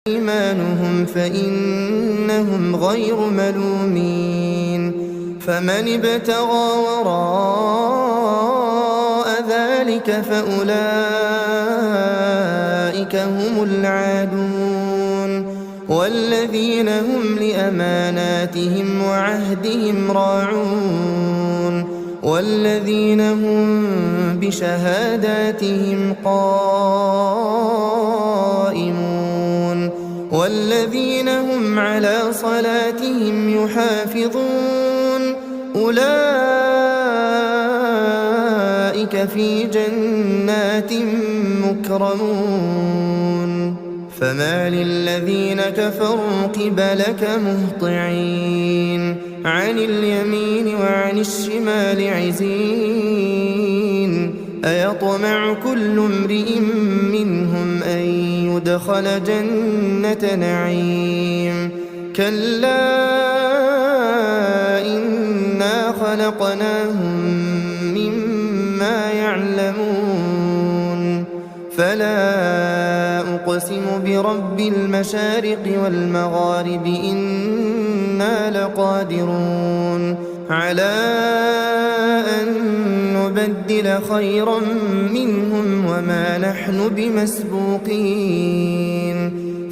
أيمانهم فإنهم غير ملومين فمن ابتغى وراء ذلك فأولئك هم العادون والذين هم لأماناتهم وعهدهم راعون والذين هم بشهاداتهم قائمون والذين هم على صلاتهم يحافظون أولئك في جنات مكرمون فما للذين كفروا قبلك مهطعين عن اليمين وعن الشمال عزين أيطمع كل امرئ منهم أن يدخل جنة نعيم كلا إنا خلقناهم مما يعلمون فلا أقسم برب المشارق والمغارب إنا لقادرون على أن نبدل خيرا منهم وما نحن بمسبوقين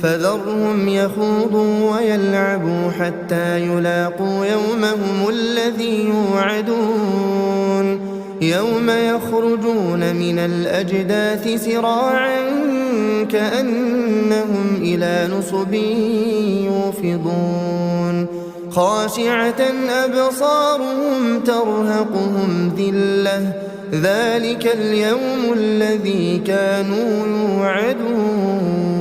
فذرهم يخوضوا ويلعبوا حتى يلاقوا يومهم الذي يوعدون يوم يخرجون من الأجداث سراعا كأنهم إلى نصب يوفضون خاشعة أبصارهم ترهقهم ذلة ذلك اليوم الذي كانوا يوعدون